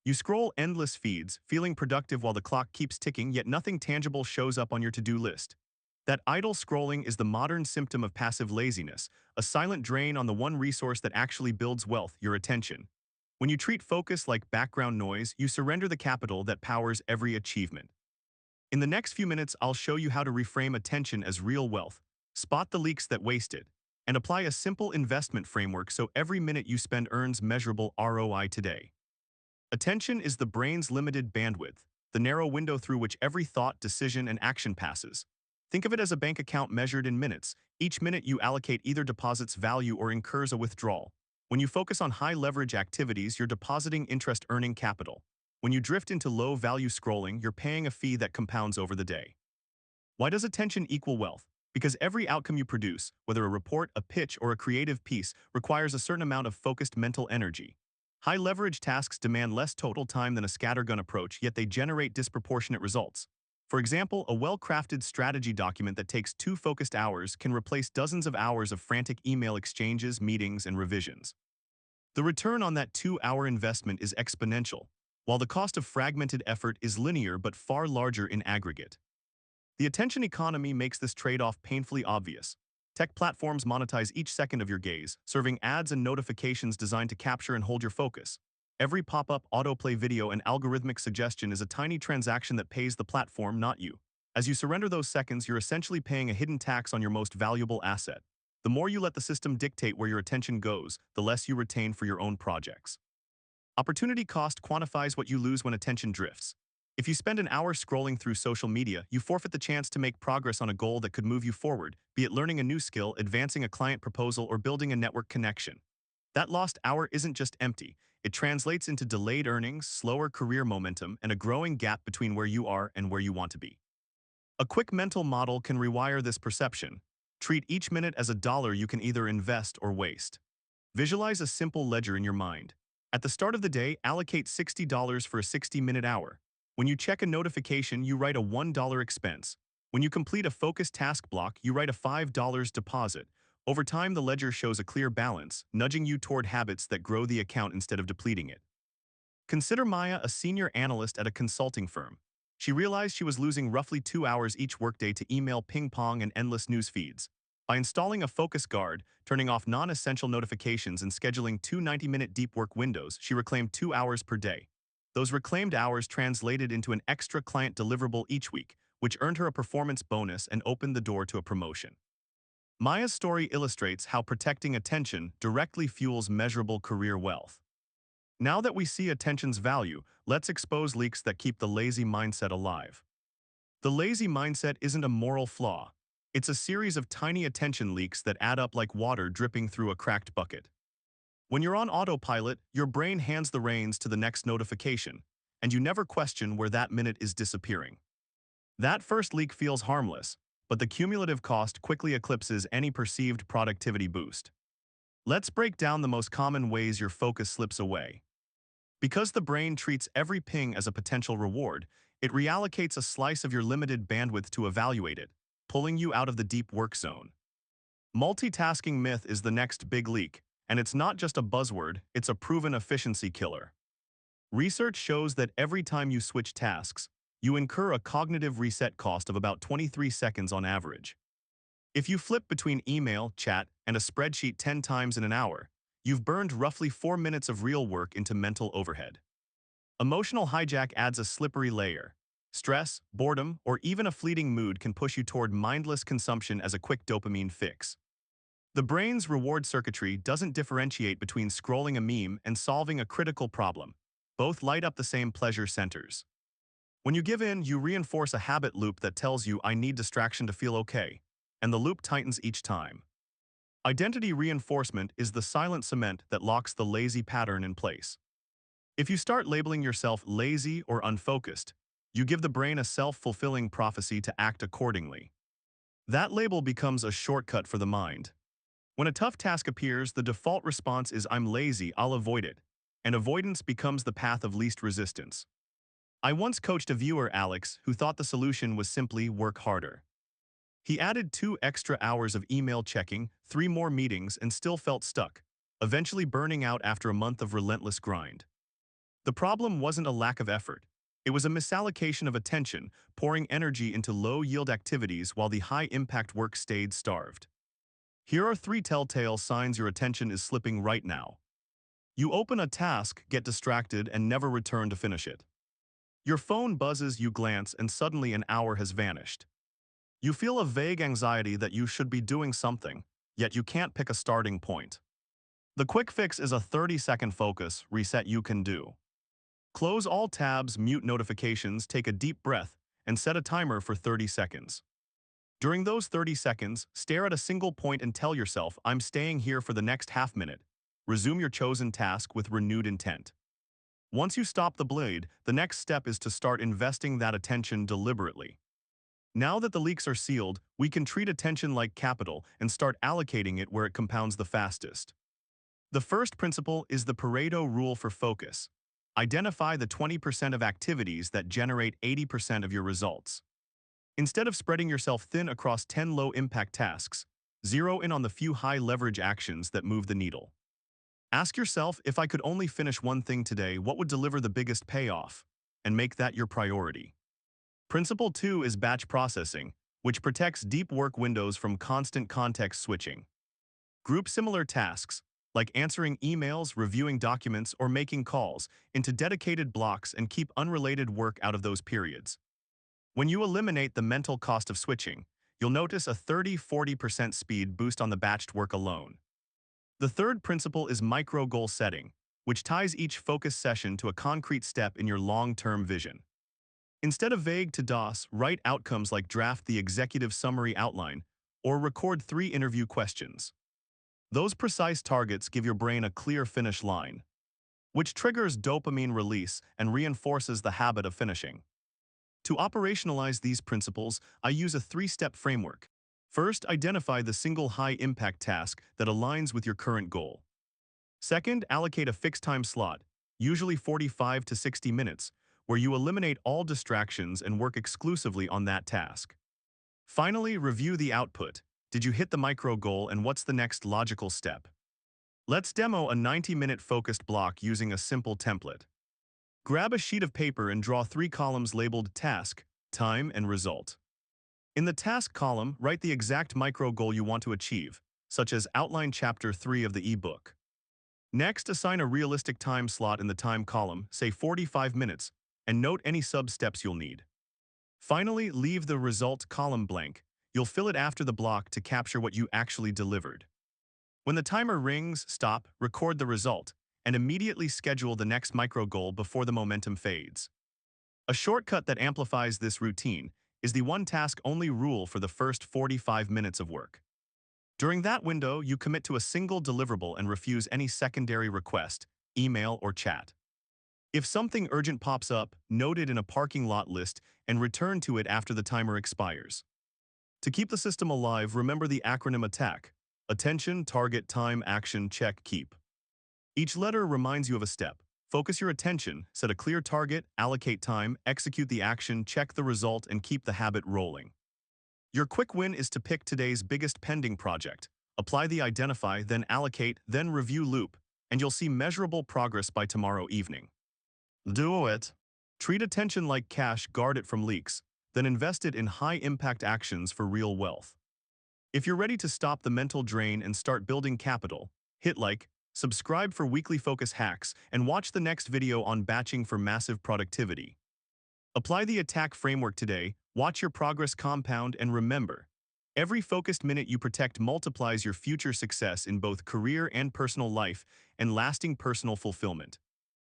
You scroll endless feeds, feeling productive while the clock keeps ticking, yet nothing tangible shows up on your to-do list. That idle scrolling is the modern symptom of passive laziness, a silent drain on the one resource that actually builds wealth, your attention. When you treat focus like background noise, you surrender the capital that powers every achievement. In the next few minutes, I'll show you how to reframe attention as real wealth, spot the leaks that waste it, and apply a simple investment framework so every minute you spend earns measurable ROI today. Attention is the brain's limited bandwidth, the narrow window through which every thought, decision, and action passes. Think of it as a bank account measured in minutes. Each minute you allocate either deposits value or incurs a withdrawal. When you focus on high-leverage activities, you're depositing interest-earning capital. When you drift into low-value scrolling, you're paying a fee that compounds over the day. Why does attention equal wealth? Because every outcome you produce, whether a report, a pitch, or a creative piece, requires a certain amount of focused mental energy. High-leverage tasks demand less total time than a scattergun approach, yet they generate disproportionate results. For example, a well-crafted strategy document that takes 2 focused hours can replace dozens of hours of frantic email exchanges, meetings, and revisions. The return on that 2-hour investment is exponential, while the cost of fragmented effort is linear but far larger in aggregate. The attention economy makes this trade-off painfully obvious. Tech platforms monetize each second of your gaze, serving ads and notifications designed to capture and hold your focus. Every pop-up, autoplay video, and algorithmic suggestion is a tiny transaction that pays the platform, not you. As you surrender those seconds, you're essentially paying a hidden tax on your most valuable asset. The more you let the system dictate where your attention goes, the less you retain for your own projects. Opportunity cost quantifies what you lose when attention drifts. If you spend an hour scrolling through social media, you forfeit the chance to make progress on a goal that could move you forward, be it learning a new skill, advancing a client proposal, or building a network connection. That lost hour isn't just empty. It translates into delayed earnings, slower career momentum, and a growing gap between where you are and where you want to be. A quick mental model can rewire this perception. Treat each minute as a dollar you can either invest or waste. Visualize a simple ledger in your mind. At the start of the day, allocate $60 for a 60-minute hour. When you check a notification, you write a $1 expense. When you complete a focused task block, you write a $5 deposit. Over time, the ledger shows a clear balance, nudging you toward habits that grow the account instead of depleting it. Consider Maya a senior analyst at a consulting firm. She realized she was losing roughly 2 hours each workday to email ping-pong and endless news feeds. By installing a focus guard, turning off non-essential notifications, and scheduling 2 90-minute deep work windows, she reclaimed 2 hours per day. Those reclaimed hours translated into an extra client deliverable each week, which earned her a performance bonus and opened the door to a promotion. Maya's story illustrates how protecting attention directly fuels measurable career wealth. Now that we see attention's value, let's expose leaks that keep the lazy mindset alive. The lazy mindset isn't a moral flaw. It's a series of tiny attention leaks that add up like water dripping through a cracked bucket. When you're on autopilot, your brain hands the reins to the next notification, and you never question where that minute is disappearing. That first leak feels harmless, but the cumulative cost quickly eclipses any perceived productivity boost. Let's break down the most common ways your focus slips away. Because the brain treats every ping as a potential reward, it reallocates a slice of your limited bandwidth to evaluate it, pulling you out of the deep work zone. Multitasking myth is the next big leak, and it's not just a buzzword, it's a proven efficiency killer. Research shows that every time you switch tasks, you incur a cognitive reset cost of about 23 seconds on average. If you flip between email, chat, and a spreadsheet 10 times in an hour, you've burned roughly 4 minutes of real work into mental overhead. Emotional hijack adds a slippery layer. Stress, boredom, or even a fleeting mood can push you toward mindless consumption as a quick dopamine fix. The brain's reward circuitry doesn't differentiate between scrolling a meme and solving a critical problem. Both light up the same pleasure centers. When you give in, you reinforce a habit loop that tells you, "I need distraction to feel okay," and the loop tightens each time. Identity reinforcement is the silent cement that locks the lazy pattern in place. If you start labeling yourself lazy or unfocused, you give the brain a self-fulfilling prophecy to act accordingly. That label becomes a shortcut for the mind. When a tough task appears, the default response is, "I'm lazy, I'll avoid it," and avoidance becomes the path of least resistance. I once coached a viewer, Alex, who thought the solution was simply work harder. He added 2 extra hours of email checking, 3 more meetings, and still felt stuck, eventually burning out after a month of relentless grind. The problem wasn't a lack of effort. It was a misallocation of attention, pouring energy into low-yield activities while the high-impact work stayed starved. Here are 3 telltale signs your attention is slipping right now. You open a task, get distracted, and never return to finish it. Your phone buzzes, you glance, and suddenly an hour has vanished. You feel a vague anxiety that you should be doing something, yet you can't pick a starting point. The quick fix is a 30-second focus reset you can do. Close all tabs, mute notifications, take a deep breath, and set a timer for 30 seconds. During those 30 seconds, stare at a single point and tell yourself, I'm staying here for the next half minute. Resume your chosen task with renewed intent. Once you stop the blade, the next step is to start investing that attention deliberately. Now that the leaks are sealed, we can treat attention like capital and start allocating it where it compounds the fastest. The first principle is the Pareto rule for focus. Identify the 20% of activities that generate 80% of your results. Instead of spreading yourself thin across 10 low-impact tasks, zero in on the few high-leverage actions that move the needle. Ask yourself, if I could only finish one thing today, what would deliver the biggest payoff? And make that your priority. Principle 2 is batch processing, which protects deep work windows from constant context switching. Group similar tasks, like answering emails, reviewing documents, or making calls, into dedicated blocks and keep unrelated work out of those periods. When you eliminate the mental cost of switching, you'll notice a 30–40% speed boost on the batched work alone. The third principle is micro-goal setting, which ties each focus session to a concrete step in your long-term vision. Instead of vague to-dos, write outcomes like draft the executive summary outline or record 3 interview questions. Those precise targets give your brain a clear finish line, which triggers dopamine release and reinforces the habit of finishing. To operationalize these principles, I use a 3-step framework. First, identify the single high-impact task that aligns with your current goal. Second, allocate a fixed time slot, usually 45 to 60 minutes, where you eliminate all distractions and work exclusively on that task. Finally, review the output. Did you hit the micro goal, and what's the next logical step? Let's demo a 90-minute focused block using a simple template. Grab a sheet of paper and draw 3 columns labeled Task, Time, and Result. In the Task column, write the exact micro goal you want to achieve, such as outline Chapter 3 of the ebook. Next, assign a realistic time slot in the Time column, say 45 minutes, and note any sub-steps you'll need. Finally, leave the Result column blank. You'll fill it after the block to capture what you actually delivered. When the timer rings, stop, record the result, and immediately schedule the next micro goal before the momentum fades. A shortcut that amplifies this routine is the one-task-only rule for the first 45 minutes of work. During that window, you commit to a single deliverable and refuse any secondary request, email, or chat. If something urgent pops up, note it in a parking lot list and return to it after the timer expires. To keep the system alive, remember the acronym ATTACK: Attention, Target, Time, Action, Check, Keep. Each letter reminds you of a step. Focus your attention, set a clear target, allocate time, execute the action, check the result, and keep the habit rolling. Your quick win is to pick today's biggest pending project, apply the identify, then allocate, then review loop, and you'll see measurable progress by tomorrow evening. Do it. Treat attention like cash, guard it from leaks, then invest it in high-impact actions for real wealth. If you're ready to stop the mental drain and start building capital, hit like, subscribe for weekly focus hacks, and watch the next video on batching for massive productivity. Apply the ATTACK framework today, watch your progress compound, and remember, every focused minute you protect multiplies your future success in both career and personal life and lasting personal fulfillment.